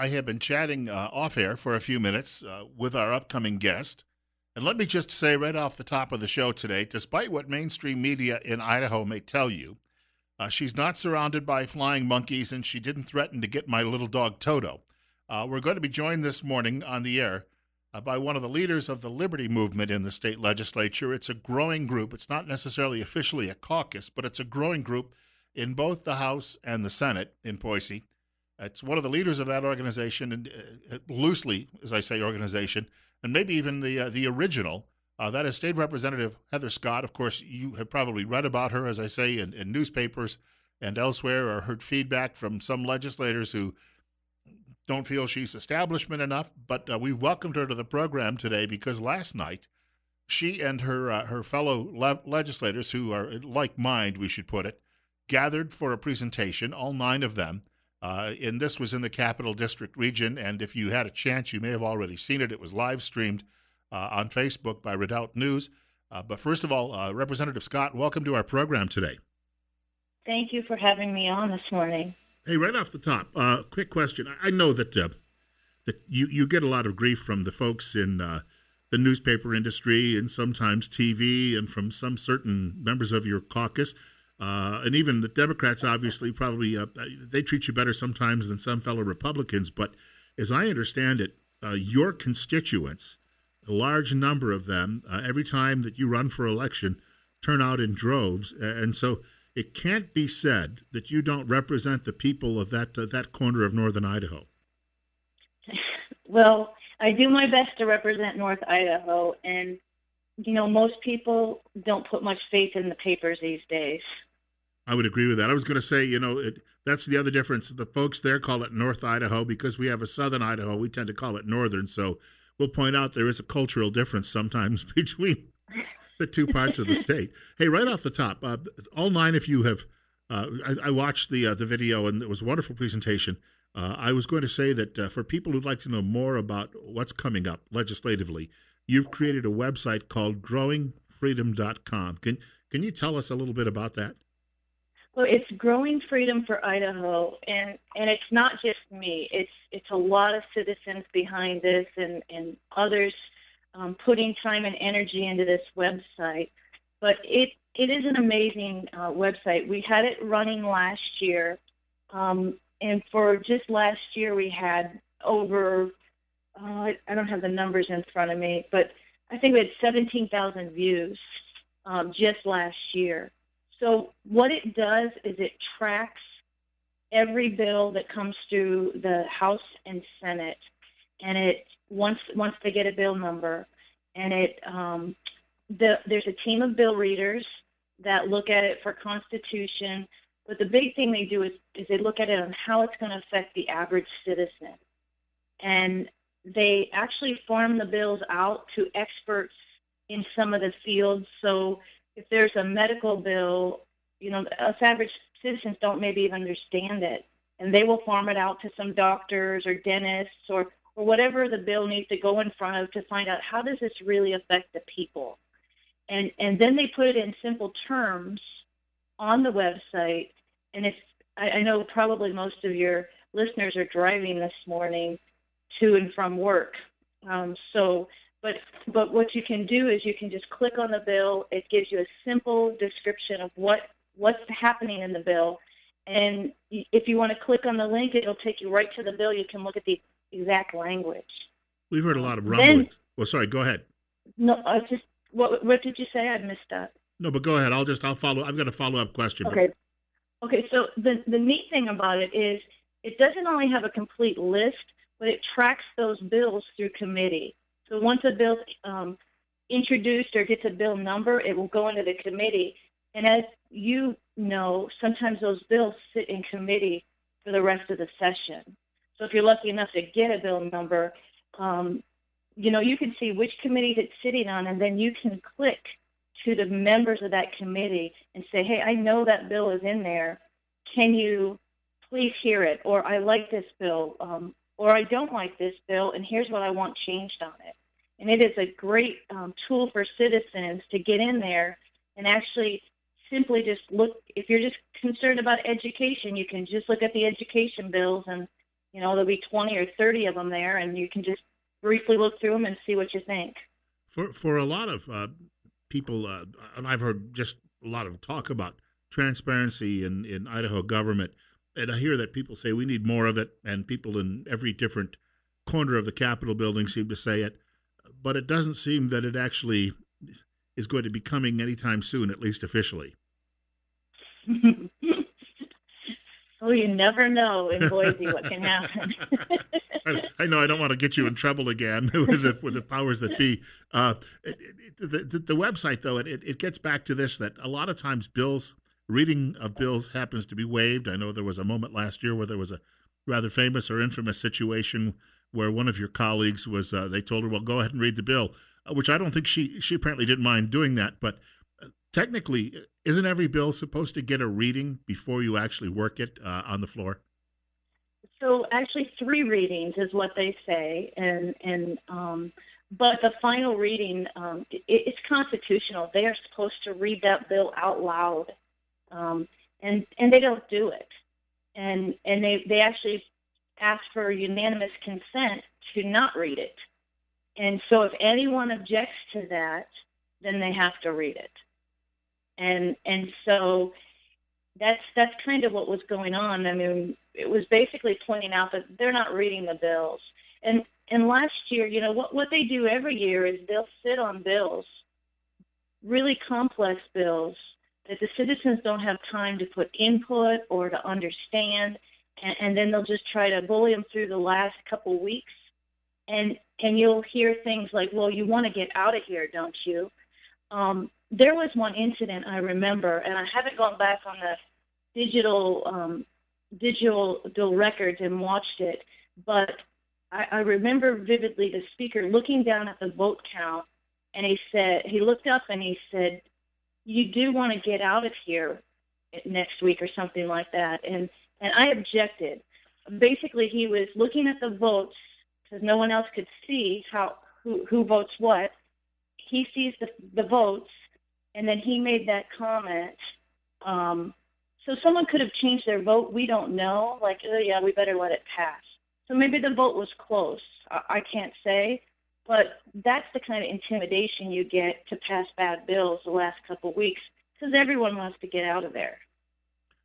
I have been chatting off air for a few minutes with our upcoming guest. And let me just say right off the top of the show today, despite what mainstream media in Idaho may tell you, she's not surrounded by flying monkeys and she didn't threaten to get my little dog Toto. We're going to be joined this morning on the air by one of the leaders of the Liberty Movement in the state legislature. It's a growing group. It's not necessarily officially a caucus, but it's a growing group in both the House and the Senate in Boise. It's one of the leaders of that organization, and loosely, as I say, organization, and maybe even the original. That is State Representative Heather Scott. Of course, you have probably read about her, as I say, in newspapers and elsewhere, or heard feedback from some legislators who don't feel she's establishment enough. But we welcomed her to the program today because last night she and her fellow legislators, who are like mind, we should put it, gathered for a presentation, all 9 of them. And this was in the Capital District region, and if you had a chance, you may have already seen it. It was live streamed on Facebook by Redoubt News. But first of all, Representative Scott, welcome to our program today. Thank you for having me on this morning. Hey, right off the top, quick question. I know that you get a lot of grief from the folks in the newspaper industry and sometimes TV and from some certain members of your caucus. And even the Democrats, obviously, probably they treat you better sometimes than some fellow Republicans. But as I understand it, your constituents, a large number of them, every time that you run for election, turn out in droves. And so it can't be said that you don't represent the people of that corner of northern Idaho. Well, I do my best to represent North Idaho. And, most people don't put much faith in the papers these days. I would agree with that. I was going to say, that's the other difference. The folks there call it North Idaho because we have a southern Idaho. We tend to call it northern. So we'll point out there is a cultural difference sometimes between the two parts of the state. Hey, right off the top, all 9 of you have, I watched the video, and it was a wonderful presentation. I was going to say that for people who'd like to know more about what's coming up legislatively, you've created a website called growingfreedom.com. Can you tell us a little bit about that? Well, it's Growing Freedom for Idaho, and it's not just me. It's a lot of citizens behind this and others putting time and energy into this website. But it is an amazing website. We had it running last year, and for just last year we had over, I don't have the numbers in front of me, but I think we had 17,000 views just last year. So what it does is it tracks every bill that comes through the House and Senate, and it once they get a bill number, and there's a team of bill readers that look at it for Constitution. But the big thing they do is they look at it on how it's going to affect the average citizen, and they actually farm the bills out to experts in some of the fields. So if there's a medical bill, us average citizens don't maybe even understand it, and they will farm it out to some doctors or dentists or whatever the bill needs to go in front of to find out how does this really affect the people. And then they put it in simple terms on the website. And I know probably most of your listeners are driving this morning to and from work. But what you can do is you can just click on the bill. It gives you a simple description of what's happening in the bill. And if you want to click on the link, it'll take you right to the bill. You can look at the exact language. We've heard a lot of rumblings. Well, sorry, go ahead. No, what did you say? I missed that. No, but go ahead. I'll follow. I've got a follow-up question. Okay. Okay, so the neat thing about it is it doesn't only have a complete list, but it tracks those bills through committee. So once a bill's introduced or gets a bill number, it will go into the committee. And as you know, sometimes those bills sit in committee for the rest of the session. So if you're lucky enough to get a bill number, you can see which committee it's sitting on, and then you can click to the members of that committee and say, hey, I know that bill is in there. Can you please hear it? Or I like this bill, or I don't like this bill, and here's what I want changed on it. And it is a great tool for citizens to get in there and actually simply just look. If you're just concerned about education, you can just look at the education bills and There'll be 20 or 30 of them there, and you can just briefly look through them and see what you think. For a lot of people, and I've heard just a lot of talk about transparency in Idaho government, and I hear that people say we need more of it, and people in every different corner of the Capitol building seem to say it, but it doesn't seem that it actually is going to be coming anytime soon, at least officially. Well, you never know in Boise what can happen. I know I don't want to get you in trouble again with the powers that be. The website, though, it gets back to this, that a lot of times reading of bills happens to be waived. I know there was a moment last year where there was a rather famous or infamous situation where one of your colleagues was, they told her, well, go ahead and read the bill, which I don't think she apparently didn't mind doing that. But technically, isn't every bill supposed to get a reading before you actually work it on the floor? So actually 3 readings is what they say, but the final reading, it's constitutional. They are supposed to read that bill out loud, and they don't do it. And they actually ask for unanimous consent to not read it. And so if anyone objects to that, then they have to read it. And so that's kind of what was going on. I mean, it was basically pointing out that they're not reading the bills. And last year, what they do every year is they'll sit on bills, really complex bills, that the citizens don't have time to put input or to understand, and then they'll just try to bully them through the last couple weeks. And you'll hear things like, well, you want to get out of here, don't you? There was one incident I remember, and I haven't gone back on the digital records and watched it, but I remember vividly the speaker looking down at the vote count, and he looked up and he said, you do want to get out of here next week or something like that. And I objected. Basically, he was looking at the votes because no one else could see who votes what. He sees the votes, and then he made that comment. So someone could have changed their vote. We don't know. Like, oh, yeah, we better let it pass. So maybe the vote was close. I can't say. But that's the kind of intimidation you get to pass bad bills the last couple of weeks because everyone wants to get out of there.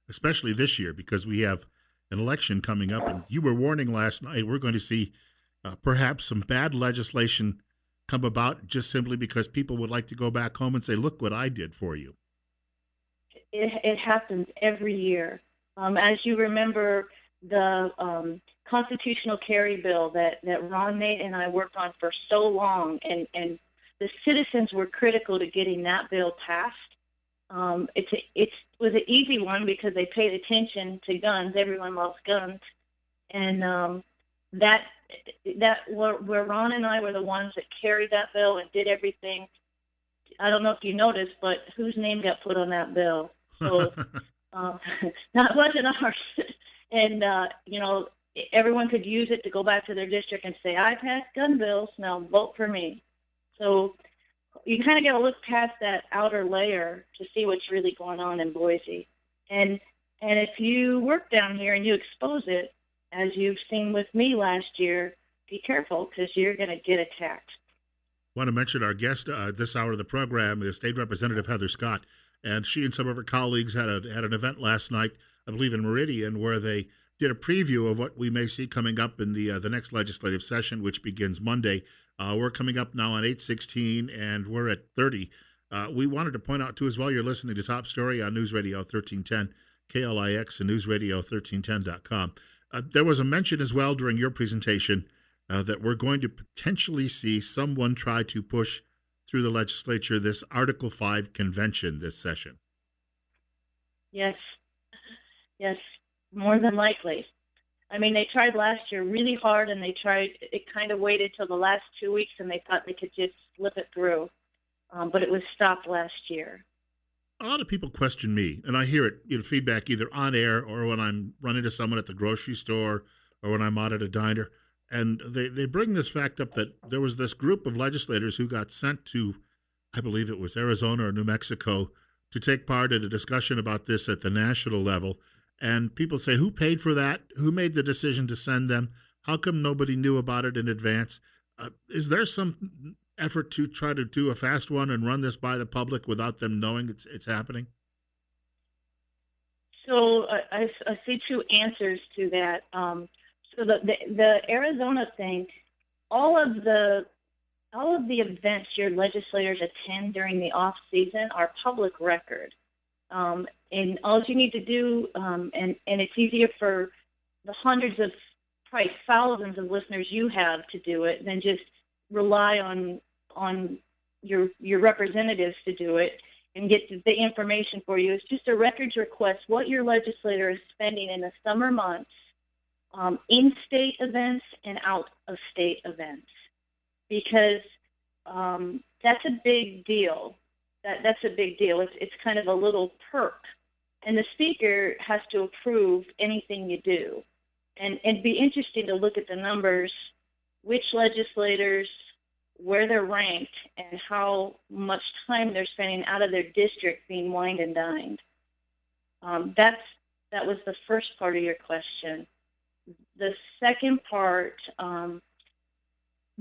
Especially this year because we have an election coming up. And you were warning last night we're going to see perhaps some bad legislation come about just simply because people would like to go back home and say, look what I did for you. It happens every year. As you remember, the constitutional carry bill that Ron Nate and I worked on for so long, and the citizens were critical to getting that bill passed. It was an easy one because they paid attention to guns. Everyone loves guns. And where Ron and I were the ones that carried that bill and did everything. I don't know if you noticed, but whose name got put on that bill? So that wasn't ours. And, everyone could use it to go back to their district and say, I passed gun bills, now vote for me. So you kind of got to look past that outer layer to see what's really going on in Boise. And if you work down here and you expose it, as you've seen with me last year, be careful because you're going to get attacked. I want to mention our guest this hour of the program is State Representative Heather Scott, and she and some of her colleagues had an event last night, I believe in Meridian, where they did a preview of what we may see coming up in the next legislative session, which begins Monday. We're coming up now on 8:16, and we're at 30. We wanted to point out, too, as well, you're listening to Top Story on News Radio 1310, KLIX, and newsradio1310.com. There was a mention as well during your presentation that we're going to potentially see someone try to push through the legislature this Article 5 convention this session. Yes, more than likely. I mean, they tried last year really hard, and it kind of waited till the last 2 weeks, and they thought they could just slip it through. But it was stopped last year. A lot of people question me, and I hear it, feedback either on air or when I'm running to someone at the grocery store or when I'm out at a diner. And they bring this fact up that there was this group of legislators who got sent to, I believe it was Arizona or New Mexico, to take part in a discussion about this at the national level. And people say, who paid for that? Who made the decision to send them? How come nobody knew about it in advance? Is there some effort to try to do a fast one and run this by the public without them knowing it's happening? So I see two answers to that. So the Arizona thing, all of the all of the events your legislators attend during the off season are public record. And all you need to do, and it's easier for the hundreds of, probably thousands of listeners you have to do it than just rely on your representatives to do it and get the information for you. It's just a records request what your legislator is spending in the summer months, in-state events and out-of-state events, because that's a big deal. That's a big deal. It's kind of a little perk. And the speaker has to approve anything you do. And it'd be interesting to look at the numbers, which legislators, where they're ranked, and how much time they're spending out of their district being wined and dined. That was the first part of your question. The second part,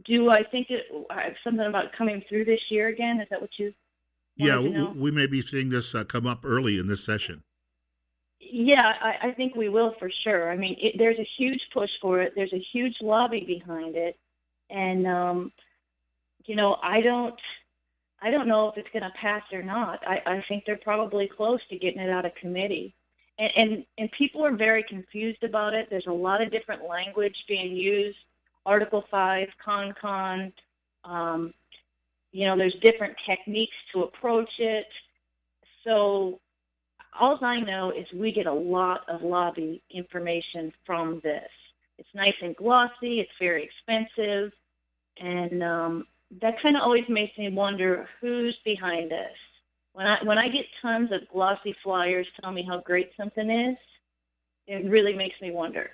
do I think something about coming through this year again? Is that what you Yeah, wanted to know? we may be seeing this come up early in this session. Yeah, I think we will for sure. I mean, there's a huge push for it. There's a huge lobby behind it, and I don't know if it's going to pass or not. I think they're probably close to getting it out of committee, and people are very confused about it. There's a lot of different language being used. Article 5, con. There's different techniques to approach it. So all I know is we get a lot of lobby information from this. It's nice and glossy. It's very expensive. And that kind of always makes me wonder who's behind this. When I get tons of glossy flyers telling me how great something is, it really makes me wonder.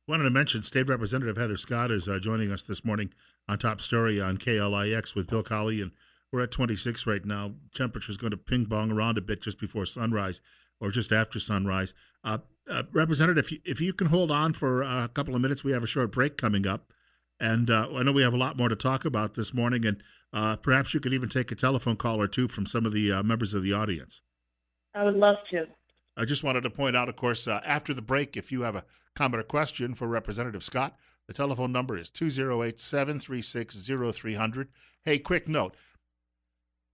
Wanted to mention State Representative Heather Scott is joining us this morning on Top Story on KLIX with Bill Colley, and we're at 26 right now. Temperature's going to ping-pong around a bit just before sunrise or just after sunrise. Representative, if you can hold on for a couple of minutes, we have a short break coming up. And I know we have a lot more to talk about this morning, and perhaps you could even take a telephone call or two from some of the members of the audience. I would love to. I just wanted to point out, of course, after the break, if you have a comment or question for Representative Scott, the telephone number is 208-736-0300. Hey, quick note.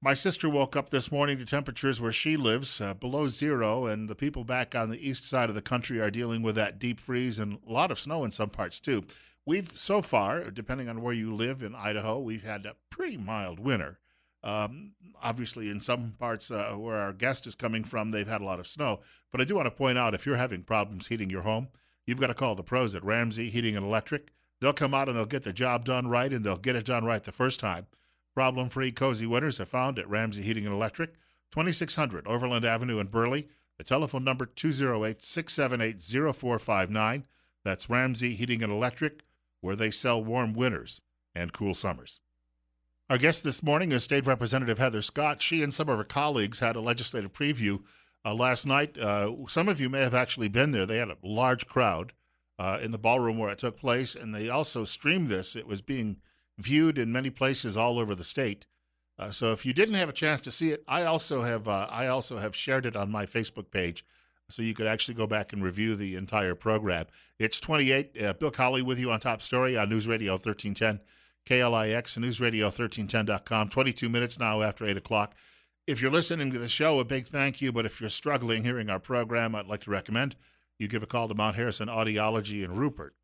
My sister woke up this morning to temperatures where she lives below zero, and the people back on the east side of the country are dealing with that deep freeze and a lot of snow in some parts, too. We've, so far, depending on where you live in Idaho, we've had a pretty mild winter. Obviously, in some parts where our guest is coming from, they've had a lot of snow. But I do want to point out, if you're having problems heating your home, you've got to call the pros at Ramsey Heating and Electric. They'll come out and they'll get the job done right, and they'll get it done right the first time. Problem-free, cozy winters are found at Ramsey Heating and Electric, 2600 Overland Avenue in Burley. The telephone number 208-678-0459. That's Ramsey Heating and Electric, where they sell warm winters and cool summers. Our guest this morning is State Representative Heather Scott. She and some of her colleagues had a legislative preview last night. Some of you may have actually been there. They had a large crowd in the ballroom where it took place, and they also streamed this. It was being viewed in many places all over the state. So if you didn't have a chance to see it, I also have shared it on my Facebook page, so you could actually go back and review the entire program. It's 28. Bill Colley with you on Top Story on News Radio 1310. KLIX, newsradio1310.com, 22 minutes now after 8 o'clock. If you're listening to the show, a big thank you, but if you're struggling hearing our program, I'd like to recommend you give a call to Mount Harrison Audiology in Rupert.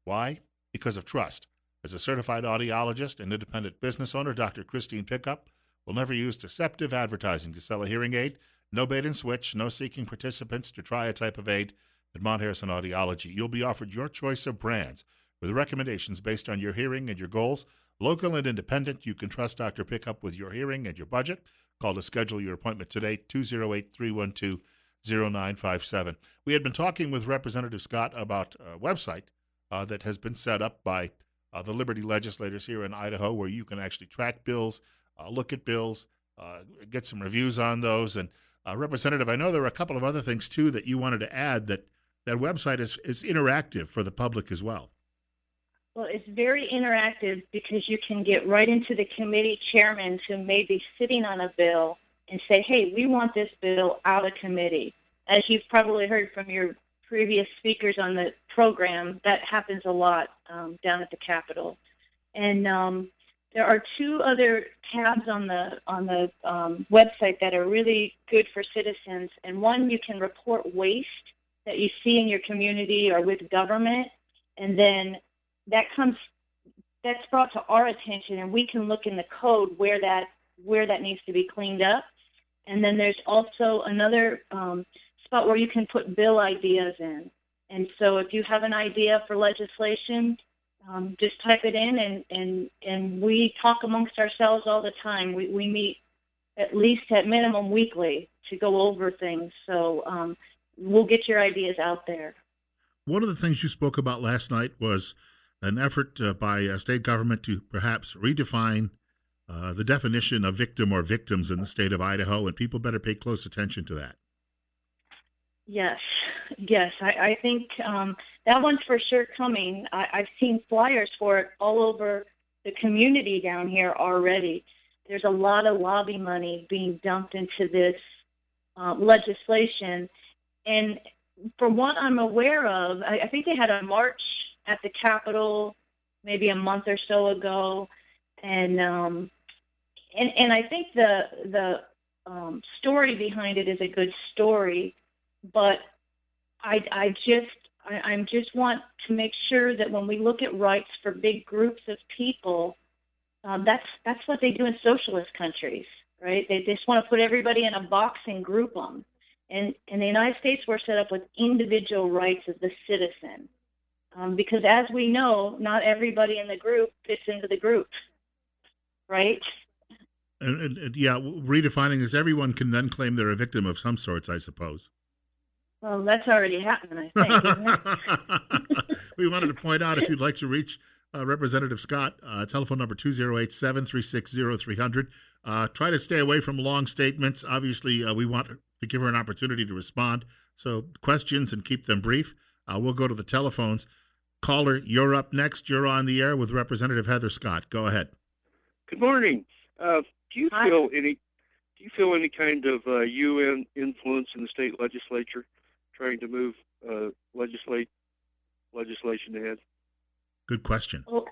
Why? Because of trust. As a certified audiologist and independent business owner, Dr. Christine Pickup will never use deceptive advertising to sell a hearing aid. No bait and switch, no seeking participants to try a type of aid at Mount Harrison Audiology. You'll be offered your choice of brands with recommendations based on your hearing and your goals. Local and independent, you can trust Dr. Pickup with your hearing and your budget. Call to schedule your appointment today, 208-312-0957. We had been talking with Representative Scott about a website that has been set up by the Liberty legislators here in Idaho, where you can actually track bills, look at bills, get some reviews on those. And Representative, I know there were a couple of other things too that you wanted to add. That website is interactive for the public as well. Well, it's very interactive because you can get right into the committee chairmen who may be sitting on a bill and say, hey, we want this bill out of committee. As you've probably heard from your previous speakers on the program, that happens a lot down at the Capitol. And there are two other tabs on the website that are really good for citizens. And one, you can report waste that you see in your community or with government, and then that's brought to our attention, and we can look in the code where that needs to be cleaned up. And then there's also another spot where you can put bill ideas in. And so if you have an idea for legislation, just type it in, and we talk amongst ourselves all the time. We meet at least at minimum weekly to go over things. So we'll get your ideas out there. One of the things you spoke about last night was an effort by state government to perhaps redefine the definition of victim or victims in the state of Idaho, and people better pay close attention to that. Yes. I think that one's for sure coming. I've seen flyers for it all over the community down here already. There's a lot of lobby money being dumped into this legislation. And from what I'm aware of, I think they had a march at the Capitol maybe a month or so ago. And I think the story behind it is a good story. But I just want to make sure that when we look at rights for big groups of people, that's what they do in socialist countries, right? They just want to put everybody in a box and group them. And in the United States, we're set up with individual rights as the citizen, because as we know, not everybody in the group fits into the group, right? And yeah, redefining is everyone can then claim they're a victim of some sorts, I suppose. Well, that's already happened, I think, isn't it? We wanted to point out, if you'd like to reach Representative Scott, telephone number 208-736-0300. Try to stay away from long statements. Obviously, we want to give her an opportunity to respond. So questions, and keep them brief. We'll go to the telephones. Caller, you're up next. You're on the air with Representative Heather Scott. Go ahead. Good morning. Do you feel any kind of UN influence in the state legislature trying to move legislation ahead? Good question. Oh,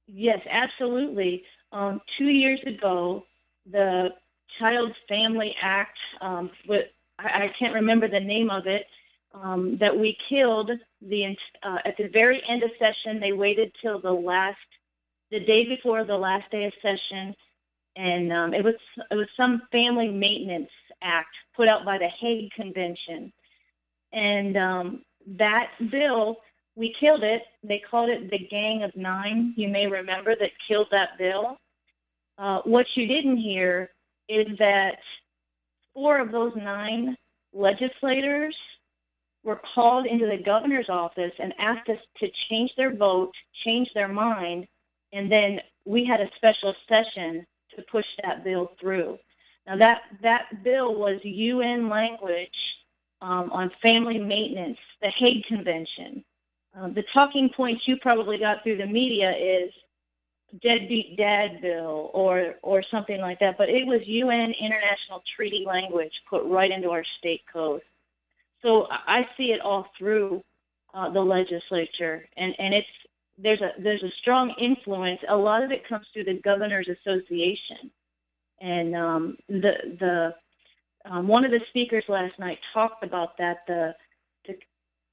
yes, absolutely. 2 years ago, the Child Family Act, I can't remember the name of it, that we killed at the very end of session. They waited till the day before the last day of session, and it was some family maintenance act put out by the Hague Convention. And that bill, we killed it. They called it the Gang of Nine. You may remember that killed that bill. What you didn't hear is that 4 of those 9 legislators were called into the governor's office and asked us to change their vote, change their mind, and then we had a special session to push that bill through. Now, that bill was UN language on family maintenance, the Hague Convention. The talking points you probably got through the media is deadbeat dad bill or something like that, but it was UN international treaty language put right into our state code. So I see it all through the legislature, and there's a strong influence. A lot of it comes through the Governors Association, and one of the speakers last night talked about that,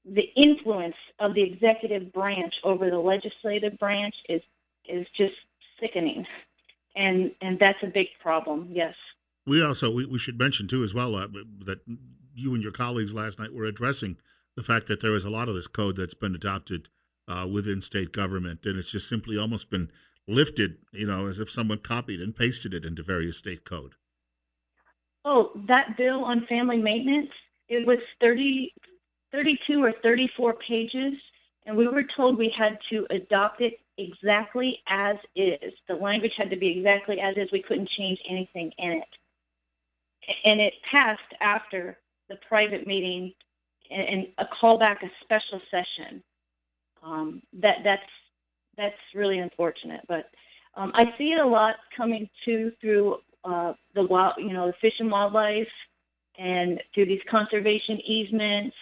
the influence of the executive branch over the legislative branch is just sickening, and that's a big problem. Yes. We should mention too as well that you and your colleagues last night were addressing the fact that there is a lot of this code that's been adopted within state government, and it's just simply almost been lifted, as if someone copied and pasted it into various state code. Oh, that bill on family maintenance, it was 32 or 34 pages, and we were told we had to adopt it exactly as is. The language had to be exactly as is. We couldn't change anything in it. and it passed after the private meeting and a callback, a special session. That's really unfortunate, but I see it a lot coming through the Fish and Wildlife, and through these conservation easements,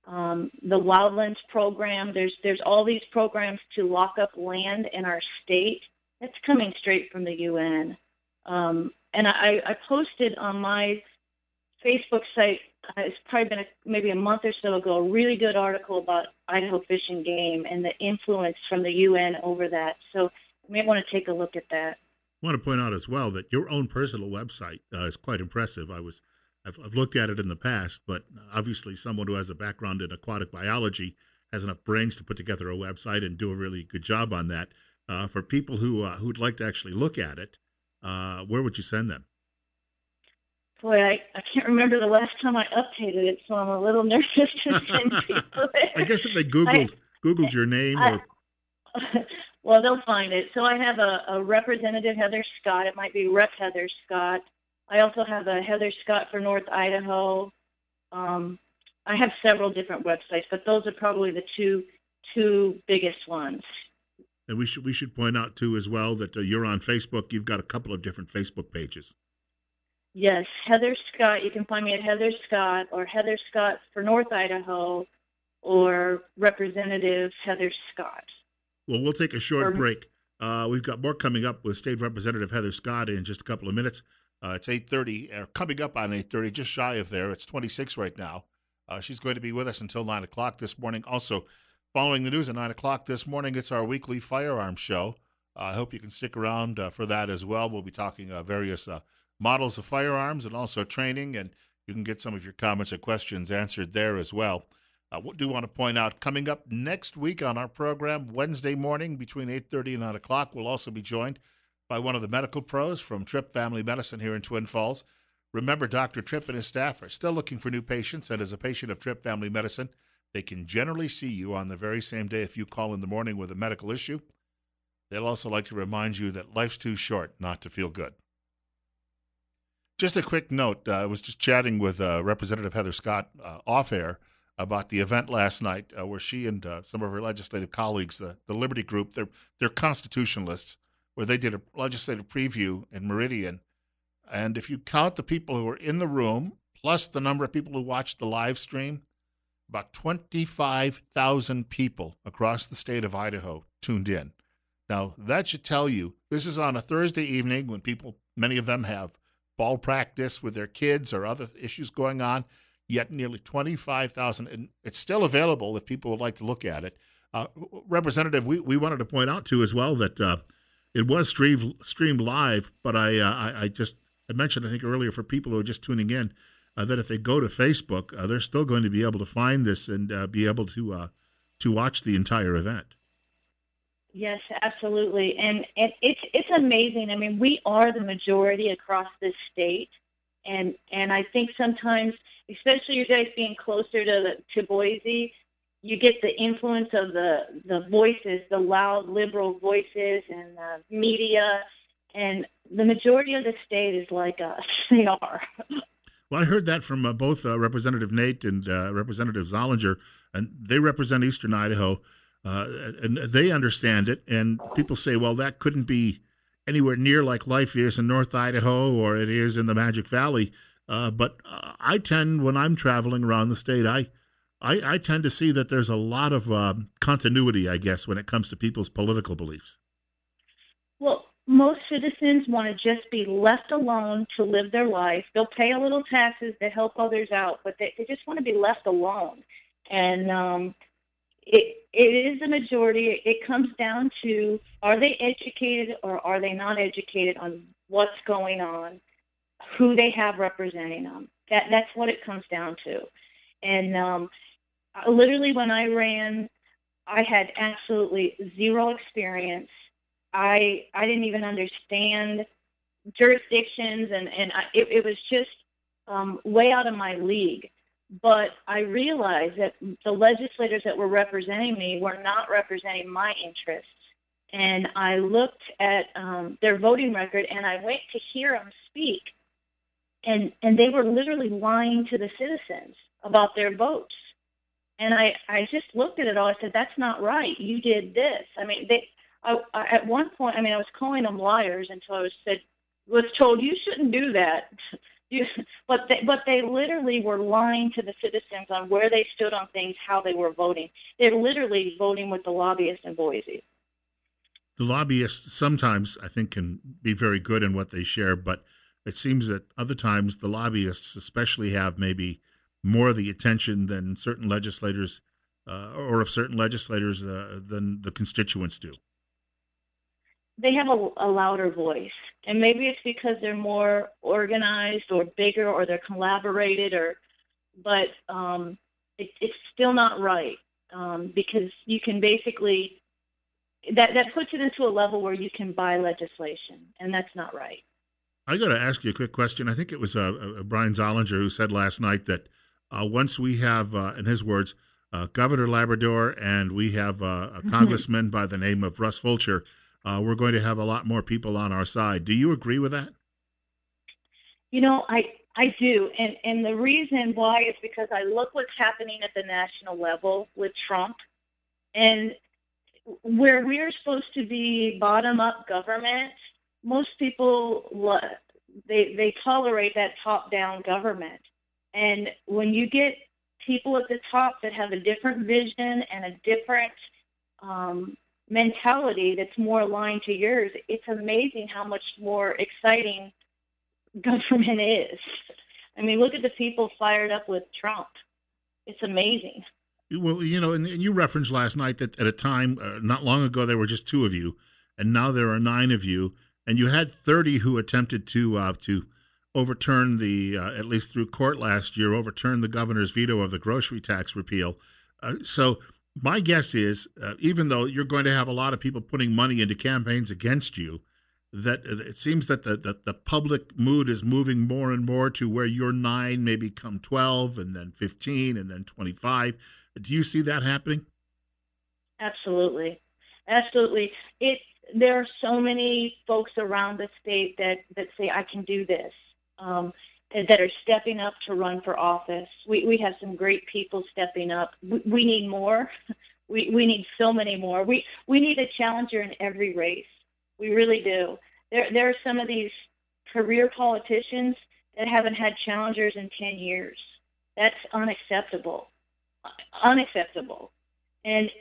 the Wildlands program. There's all these programs to lock up land in our state. That's coming straight from the UN. And I posted on my Facebook site, it's probably been maybe a month or so ago, a really good article about Idaho Fish and Game and the influence from the UN over that. So you may want to take a look at that. I want to point out as well that your own personal website is quite impressive. I've looked at it in the past, but obviously someone who has a background in aquatic biology has enough brains to put together a website and do a really good job on that. For people who'd like to actually look at it, where would you send them? Boy, I can't remember the last time I updated it, so I'm a little nervous to send people there. I guess if they Googled your name well, they'll find it. So I have a Representative Heather Scott. It might be Rep. Heather Scott. I also have a Heather Scott for North Idaho. I have several different websites, but those are probably the two biggest ones. And we should point out too as well that you're on Facebook. You've got a couple of different Facebook pages. Yes, Heather Scott. You can find me at Heather Scott or Heather Scott for North Idaho or Representative Heather Scott. Well, we'll take a short break. We've got more coming up with State Representative Heather Scott in just a couple of minutes. It's 8:30, coming up on 8:30, just shy of there. It's 26 right now. She's going to be with us until 9 o'clock this morning. Also, following the news at 9 o'clock this morning, it's our weekly firearms show. I hope you can stick around for that as well. We'll be talking various models of firearms and also training, and you can get some of your comments or questions answered there as well. I do want to point out, coming up next week on our program, Wednesday morning between 8:30 and 9 o'clock, we'll also be joined by one of the medical pros from Tripp Family Medicine here in Twin Falls. Remember, Dr. Tripp and his staff are still looking for new patients, and as a patient of Tripp Family Medicine, they can generally see you on the very same day if you call in the morning with a medical issue. They'll also like to remind you that life's too short not to feel good. Just a quick note, I was just chatting with Representative Heather Scott off-air about the event last night where she and some of her legislative colleagues, the Liberty Group, they're constitutionalists, where they did a legislative preview in Meridian. And if you count the people who were in the room, plus the number of people who watched the live stream, about 25,000 people across the state of Idaho tuned in. Now, that should tell you, this is on a Thursday evening when people, many of them have ball practice with their kids or other issues going on, yet nearly 25,000, and it's still available if people would like to look at it. Representative, we wanted to point out, too, as well, that it was streamed live, but I mentioned, I think, earlier for people who are just tuning in, that if they go to Facebook, they're still going to be able to find this and be able to watch the entire event. Yes, absolutely. And it's amazing. I mean, we are the majority across this state. And I think sometimes, especially you guys being closer to Boise, you get the influence of the voices, the loud liberal voices and the media. And the majority of the state is like us. They are. Well, I heard that from both Representative Nate and Representative Zollinger, and they represent Eastern Idaho. And they understand it, and people say, well, that couldn't be anywhere near like life is in North Idaho or it is in the Magic Valley. But I tend, when I'm traveling around the state, I tend to see that there's a lot of continuity, I guess, when it comes to people's political beliefs. Well, most citizens want to just be left alone to live their life. They'll pay a little taxes to help others out, but they just want to be left alone. And it is a majority. It comes down to, are they educated or are they not educated on what's going on, who they have representing them. That's what it comes down to. And literally when I ran, I had absolutely zero experience. I didn't even understand jurisdictions, and it was just way out of my league. But I realized that the legislators that were representing me were not representing my interests. And I looked at their voting record, and I went to hear them speak. and they were literally lying to the citizens about their votes. And I just looked at it all. I said, that's not right. You did this. I mean, at one point, I mean, I was calling them liars until was told you shouldn't do that. But they literally were lying to the citizens on where they stood on things, how they were voting. They're literally voting with the lobbyists in Boise. The lobbyists sometimes, I think, can be very good in what they share, but it seems that other times the lobbyists especially have maybe more of the attention than certain legislators or of certain legislators than the constituents do. They have a louder voice, and maybe it's because they're more organized or bigger or they're collaborated, but it's still not right because you can basically that puts it into a level where you can buy legislation, and that's not right. I got to ask you a quick question. I think it was Brian Zollinger who said last night that once we have, in his words, Governor Labrador and we have a congressman by the name of Russ Fulcher, we're going to have a lot more people on our side. Do you agree with that? You know, I do. And the reason why is because I look what's happening at the national level with Trump, and where we're supposed to be bottom-up government, most people, they tolerate that top-down government. And when you get people at the top that have a different vision and a different mentality that's more aligned to yours, it's amazing how much more exciting government is. I mean, look at the people fired up with Trump. It's amazing. Well, you know, and you referenced last night that at a time not long ago there were just 2 of you, and now there are 9 of you, and you had 30 who attempted to overturn the at least through court last year, overturn the governor's veto of the grocery tax repeal. So my guess is, even though you're going to have a lot of people putting money into campaigns against you, that it seems that the public mood is moving more and more to where your 9 may become 12 and then 15 and then 25. Do you see that happening? Absolutely. Absolutely. There are so many folks around the state that say, I can do this, that are stepping up to run for office. We have some great people stepping up. We need more. We need so many more. We need a challenger in every race. We really do. There are some of these career politicians that haven't had challengers in 10 years. That's unacceptable. Unacceptable. And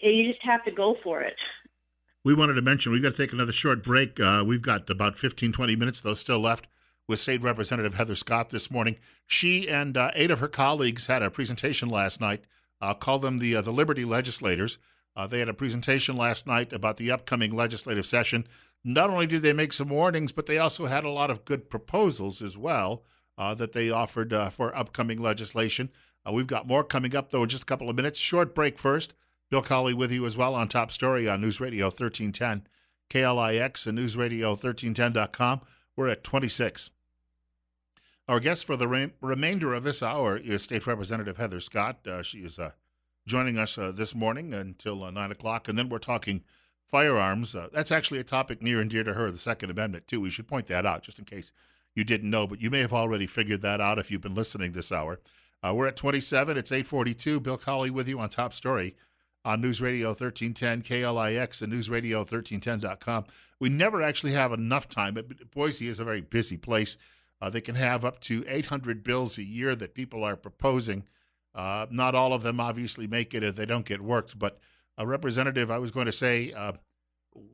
you just have to go for it. We wanted to mention we've got to take another short break. We've got about 15, 20 minutes, though, still left with State Representative Heather Scott this morning. She and 8 of her colleagues had a presentation last night. Call them the Liberty Legislators. They had a presentation last night about the upcoming legislative session. Not only did they make some warnings, but they also had a lot of good proposals as well that they offered for upcoming legislation. We've got more coming up, though, in just a couple of minutes. Short break first. Bill Colley with you as well on Top Story on News Radio 1310, KLIX and newsradio1310.com. We're at 26. Our guest for the remainder of this hour is State Representative Heather Scott. She is joining us this morning until 9 o'clock, and then we're talking firearms. That's actually a topic near and dear to her, the Second Amendment, too. We should point that out just in case you didn't know, but you may have already figured that out if you've been listening this hour. We're at 27. It's 8:42. Bill Colley with you on Top Story on News Radio 1310, KLIX, and newsradio1310.com. We never actually have enough time, but Boise is a very busy place. They can have up to 800 bills a year that people are proposing. Not all of them obviously make it if they don't get worked, but Representative, I was going to say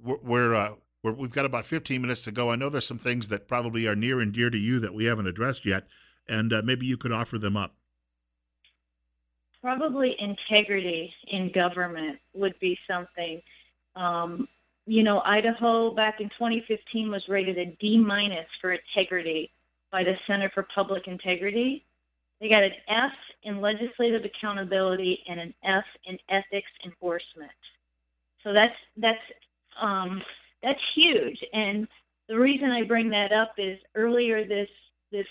we've got about 15 minutes to go. I know there's some things that probably are near and dear to you that we haven't addressed yet, and maybe you could offer them up. Probably integrity in government would be something. You know, Idaho back in 2015 was rated a D- for integrity by the Center for Public Integrity. They got an F in legislative accountability and an F in ethics enforcement. So that's huge. And the reason I bring that up is earlier this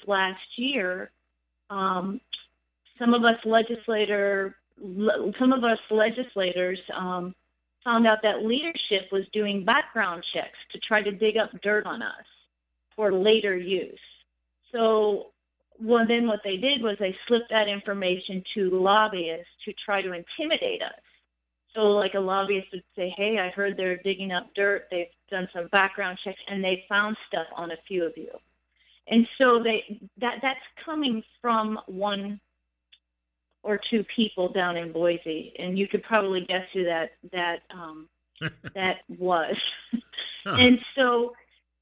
last year, some of us legislators found out that leadership was doing background checks to try to dig up dirt on us for later use. So, well, then what they did was they slipped that information to lobbyists to try to intimidate us. So, like a lobbyist would say, "Hey, I heard they're digging up dirt. They've done some background checks, and they found stuff on a few of you." And so that's coming from one or two people down in Boise, and you could probably guess who that was. And so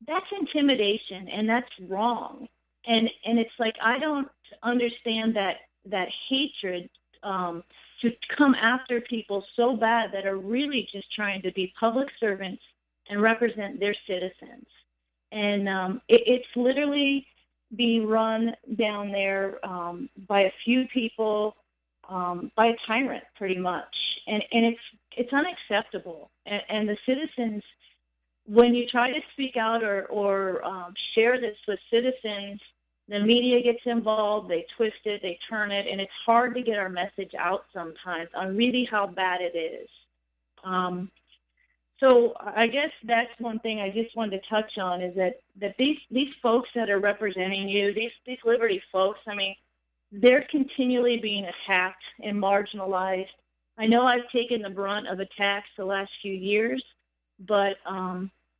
that's intimidation, and that's wrong. And it's like, I don't understand that hatred to come after people so bad that are really just trying to be public servants and represent their citizens. And it's literally being run down there by a few people, by a tyrant, pretty much. And it's unacceptable. And the citizens, when you try to speak out or share this with citizens, the media gets involved, they twist it, they turn it, and it's hard to get our message out sometimes on really how bad it is. So I guess that's one thing I just wanted to touch on, is that these folks that are representing you, these liberty folks, I mean, they're continually being attacked and marginalized. I know I've taken the brunt of attacks the last few years, but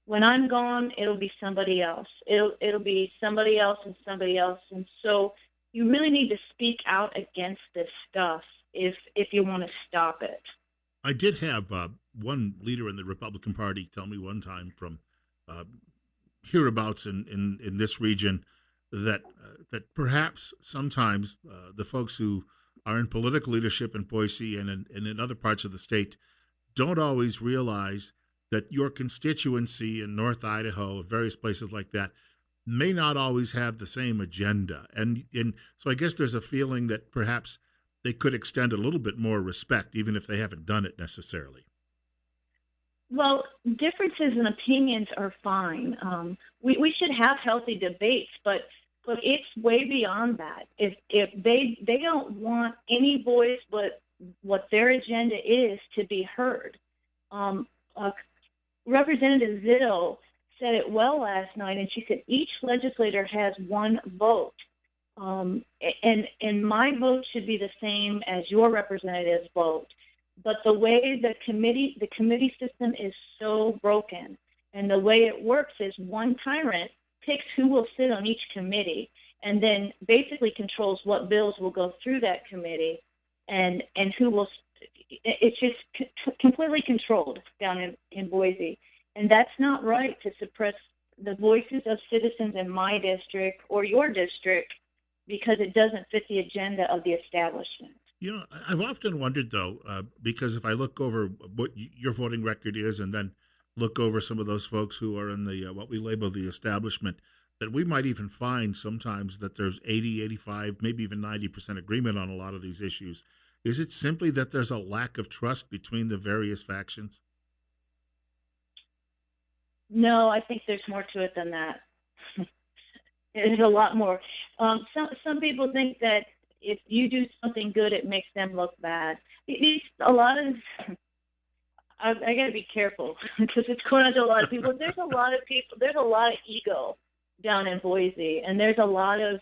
when I'm gone, it'll be somebody else. It'll be somebody else and somebody else. And so you really need to speak out against this stuff if you want to stop it. I did have one leader in the Republican Party tell me one time from hereabouts in this region that perhaps sometimes the folks who are in political leadership in Boise and in other parts of the state don't always realize that your constituency in North Idaho, various places like that, may not always have the same agenda. And so I guess there's a feeling that perhaps they could extend a little bit more respect, even if they haven't done it necessarily. Well, differences in opinions are fine. We should have healthy debates, but it's way beyond that. If they don't want any voice but what their agenda is to be heard. Representative Zitto said it well last night, and she said each legislator has one vote. And my vote should be the same as your representative's vote. But the way the committee system is so broken, and the way it works is one tyrant picks who will sit on each committee, and then basically controls what bills will go through that committee, and who will. It's just completely controlled down in Boise, and that's not right to suppress the voices of citizens in my district or your district because it doesn't fit the agenda of the establishment. You know, I've often wondered, though, because if I look over what your voting record is and then look over some of those folks who are in the what we label the establishment, that we might even find sometimes that there's 80, 85, maybe even 90% agreement on a lot of these issues. Is it simply that there's a lack of trust between the various factions? No, I think there's more to it than that. There's a lot more. Some people think that if you do something good, it makes them look bad. I got to be careful because it's going on to a lot of people. There's a lot of ego down in Boise, and there's a lot of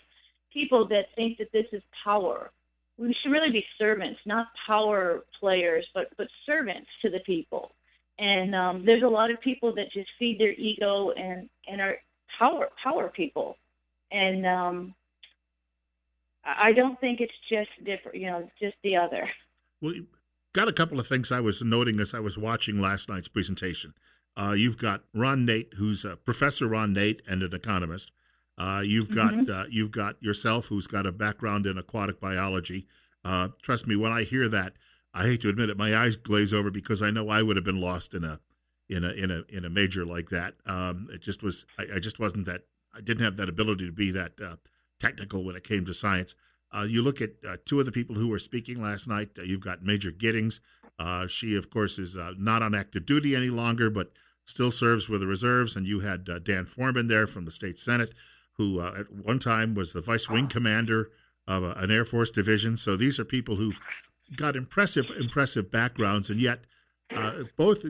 people that think that this is power. We should really be servants, not power players, but servants to the people. And there's a lot of people that just feed their ego and are power people. And I don't think it's just different, just the other. Well, got a couple of things I was noting as I was watching last night's presentation. You've got Ron Nate, who's Professor Ron Nate and an economist. You've got yourself, who's got a background in aquatic biology. Trust me, when I hear that, I hate to admit it, my eyes glaze over because I know I would have been lost in a major like that. It just was. I just wasn't that. I didn't have that ability to be that technical when it came to science. You look at two of the people who were speaking last night. You've got Major Giddings. She, of course, is not on active duty any longer, but still serves with the reserves. And you had Dan Foreman there from the state Senate, who at one time was the vice wing commander of an Air Force division. So these are people who've got impressive backgrounds, and yet both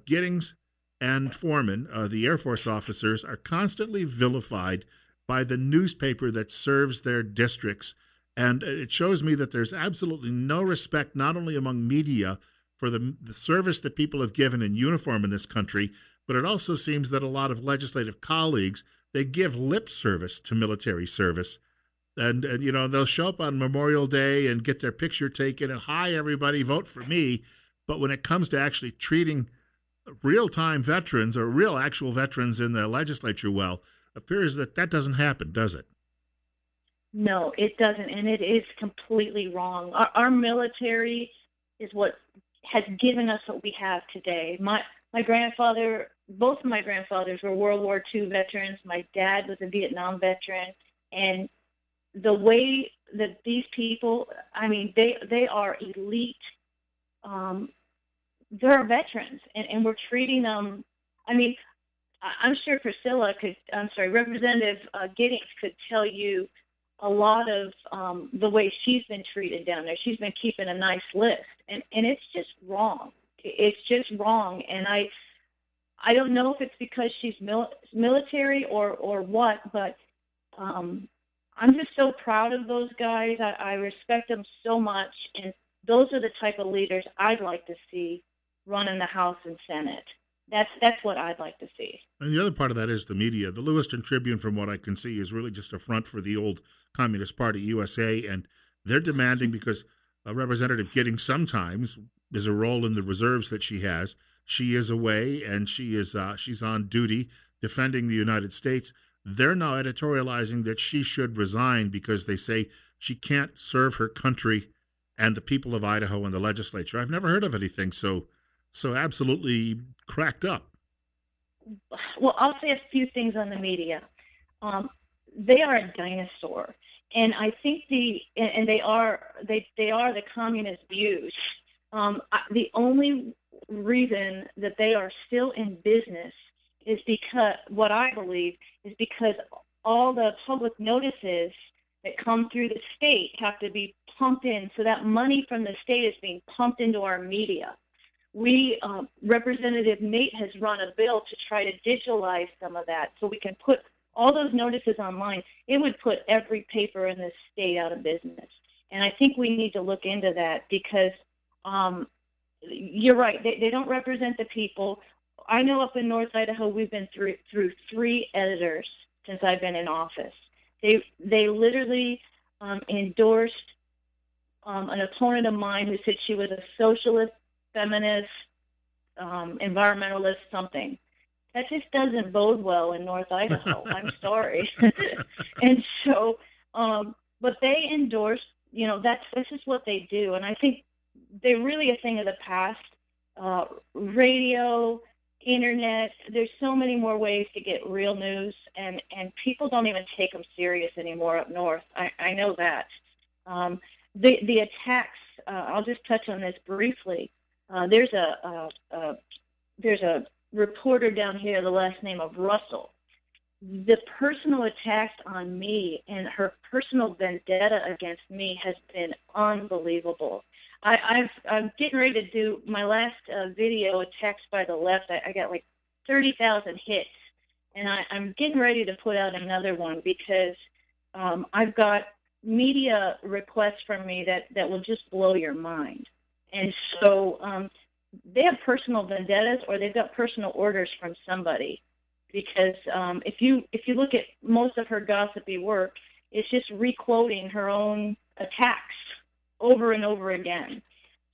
Giddings and Foreman, the Air Force officers, are constantly vilified by the newspaper that serves their districts. And it shows me that there's absolutely no respect, not only among media, for the service that people have given in uniform in this country, but it also seems that a lot of legislative colleagues, they give lip service to military service. And you know, they'll show up on Memorial Day and get their picture taken and, hi, everybody, vote for me. But when it comes to actually treating real-time veterans or real actual veterans in the legislature well, appears that that doesn't happen, does it? No, it doesn't, and it is completely wrong. Our military is what has given us what we have today. My grandfather, both of my grandfathers were World War II veterans. My dad was a Vietnam veteran, and the way that these people, I mean, they are elite. They're veterans, and we're treating them. I mean, I'm sure Representative Giddings could tell you a lot of the way she's been treated down there. She's been keeping a nice list, and it's just wrong. It's just wrong, and I don't know if it's because she's military or what, but I'm just so proud of those guys. I respect them so much, and those are the type of leaders I'd like to see running the House and Senate. That's what I'd like to see. And the other part of that is the media. The Lewiston Tribune, from what I can see, is really just a front for the old Communist Party USA, and they're demanding, because Representative Giddings sometimes is a role in the reserves that she has. She is away, and she's on duty defending the United States. They're now editorializing that she should resign because they say she can't serve her country and the people of Idaho and the legislature. I've never heard of anything so absolutely cracked up. Well, I'll say a few things on the media. They are a dinosaur, and I think they are the communist views. The only reason that they are still in business is because, what I believe, is because all the public notices that come through the state have to be pumped in, so that money from the state is being pumped into our media. Representative Nate has run a bill to try to digitalize some of that so we can put all those notices online. It would put every paper in the state out of business. And I think we need to look into that because you're right. They don't represent the people. I know up in North Idaho we've been through 3 editors since I've been in office. They literally endorsed an opponent of mine who said she was a socialist, feminist, environmentalist, something. That just doesn't bode well in North Idaho. I'm sorry. And so, but they endorse, that's just what they do. And I think they're really a thing of the past. Radio, internet, there's so many more ways to get real news, and people don't even take them serious anymore up north. I know that. The attacks, I'll just touch on this briefly. There's a reporter down here, the last name of Russell. The personal attacks on me and her personal vendetta against me has been unbelievable. I'm getting ready to do my last video, Attacks by the Left. I got like 30,000 hits, and I'm getting ready to put out another one because I've got media requests from me that will just blow your mind. And so they have personal vendettas, or they've got personal orders from somebody. Because if you look at most of her gossipy work, it's just requoting her own attacks over and over again.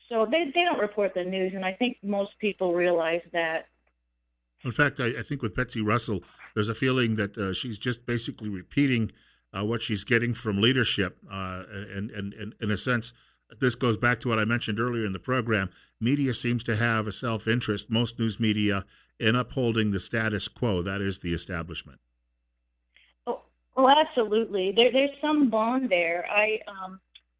So they don't report the news, and I think most people realize that. In fact, I think with Betsy Russell, there's a feeling that she's just basically repeating what she's getting from leadership, and in a sense, this goes back to what I mentioned earlier in the program. Media seems to have a self-interest, most news media, in upholding the status quo. That is the establishment. Oh, absolutely. There's some bond there.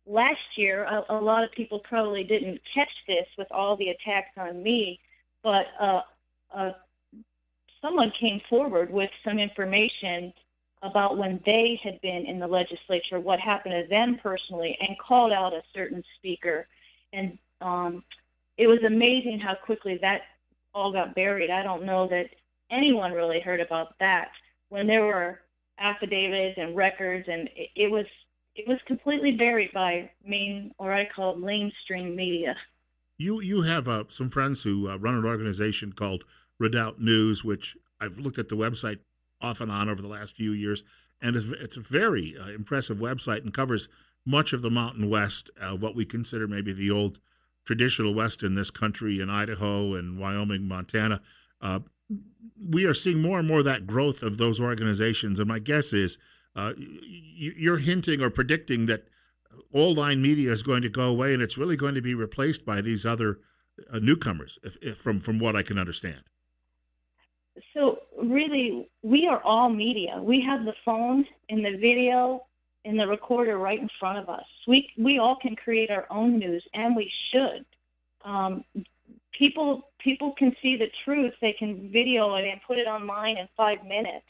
Last year, a lot of people probably didn't catch this with all the attacks on me, but someone came forward with some information about when they had been in the legislature, what happened to them personally, and called out a certain speaker. And it was amazing how quickly that all got buried. I don't know that anyone really heard about that when there were affidavits and records, and it was completely buried by main, or I call it mainstream media. You have some friends who run an organization called Redoubt News, which I've looked at the website off and on over the last few years, and it's a very impressive website and covers much of the Mountain West, what we consider maybe the old traditional West in this country, in Idaho and Wyoming, Montana. Uh, we are seeing more and more of that growth of those organizations, and my guess is you're hinting or predicting that old line media is going to go away, and it's really going to be replaced by these other newcomers, if from what I can understand. So really, we are all media. We have the phone and the video and the recorder right in front of us. We all can create our own news, and we should. Um, people can see the truth. They can video it and put it online in 5 minutes,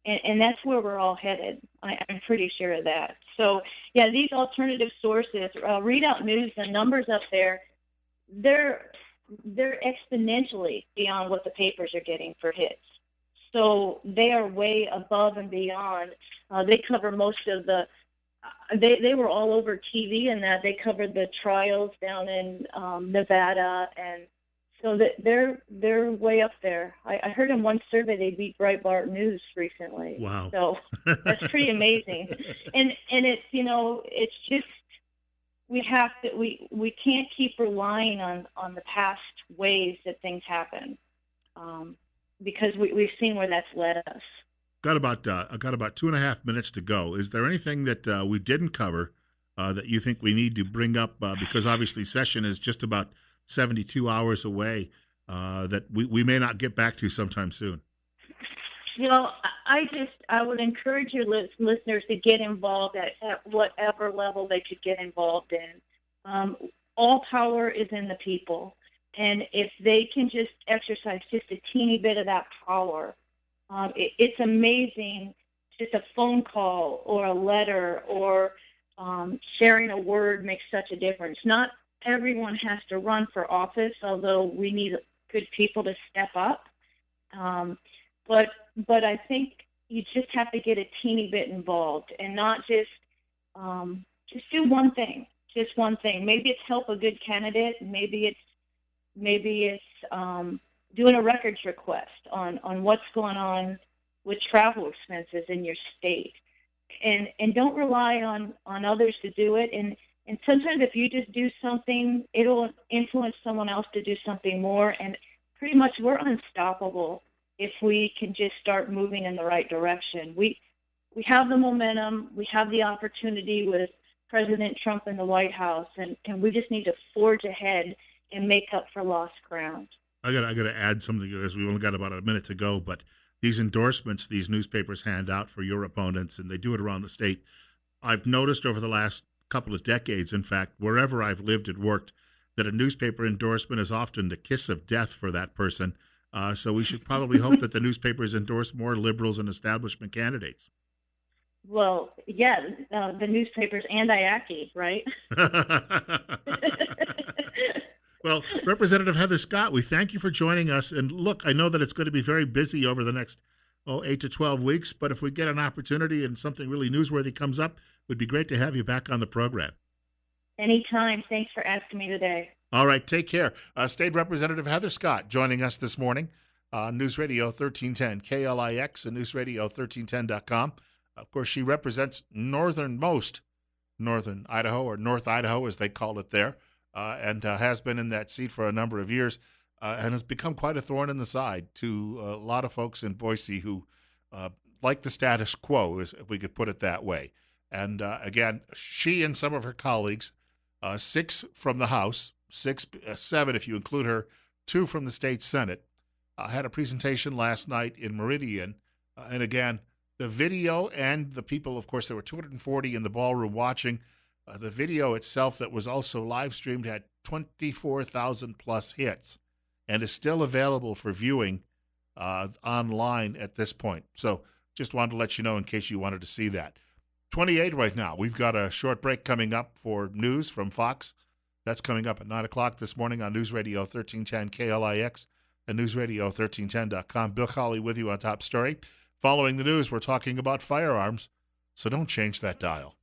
and that's where we're all headed. I'm pretty sure of that. So yeah, these alternative sources, Readout News, the numbers up there, they're exponentially beyond what the papers are getting for hits. So they are way above and beyond. They cover most of the. They were all over TV, and that they covered the trials down in Nevada, and so that they're way up there. I heard in one survey they beat Breitbart News recently. Wow! So that's pretty amazing. And it's it's just we can't keep relying on the past ways that things happen, because we've seen where that's led us. I got about 2.5 minutes to go. Is there anything that we didn't cover that you think we need to bring up? Because obviously session is just about 72 hours away, that we may not get back to sometime soon. I would encourage your listeners to get involved at whatever level they could get involved in. All power is in the people, and if they can just exercise just a teeny bit of that power, it's amazing. Just a phone call or a letter or sharing a word makes such a difference. Not everyone has to run for office, although we need good people to step up. But I think you just have to get a teeny bit involved, and not just do one thing. Just one thing. Maybe it's help a good candidate. Maybe it's doing a records request on what's going on with travel expenses in your state, and don't rely on others to do it. And sometimes if you just do something, it'll influence someone else to do something more. And pretty much we're unstoppable if we can just start moving in the right direction. We have the momentum. We have the opportunity with President Trump in the White House, and we just need to forge ahead and make up for lost ground. I got to add something to this. We've only got about a minute to go, but these endorsements these newspapers hand out for your opponents, and they do it around the state. I've noticed over the last couple of decades, in fact, wherever I've lived and worked, that a newspaper endorsement is often the kiss of death for that person. So we should probably hope that the newspapers endorse more liberals and establishment candidates. Well, yeah, the newspapers and IACI, right? Well, Representative Heather Scott, we thank you for joining us. And look, I know that it's going to be very busy over the next 8 to 12 weeks, but if we get an opportunity and something really newsworthy comes up, it would be great to have you back on the program. Anytime. Thanks for asking me today. All right, take care. State Representative Heather Scott joining us this morning on News Radio 1310 KLIX and newsradio1310.com. Of course, she represents northernmost northern Idaho, or North Idaho as they call it there. And has been in that seat for a number of years, and has become quite a thorn in the side to a lot of folks in Boise who like the status quo, if we could put it that way. And again, she and some of her colleagues, 6 from the House, 7 if you include her, 2 from the state Senate, had a presentation last night in Meridian. And again, the video and the people, of course, there were 240 in the ballroom watching. The video itself that was also live streamed had 24,000 plus hits and is still available for viewing online at this point. So just wanted to let you know in case you wanted to see that. 28 right now. We've got a short break coming up for news from Fox. That's coming up at 9 o'clock this morning on News Radio 1310 KLIX and newsradio1310.com. Bill Colley with you on Top Story. Following the news, we're talking about firearms, so don't change that dial.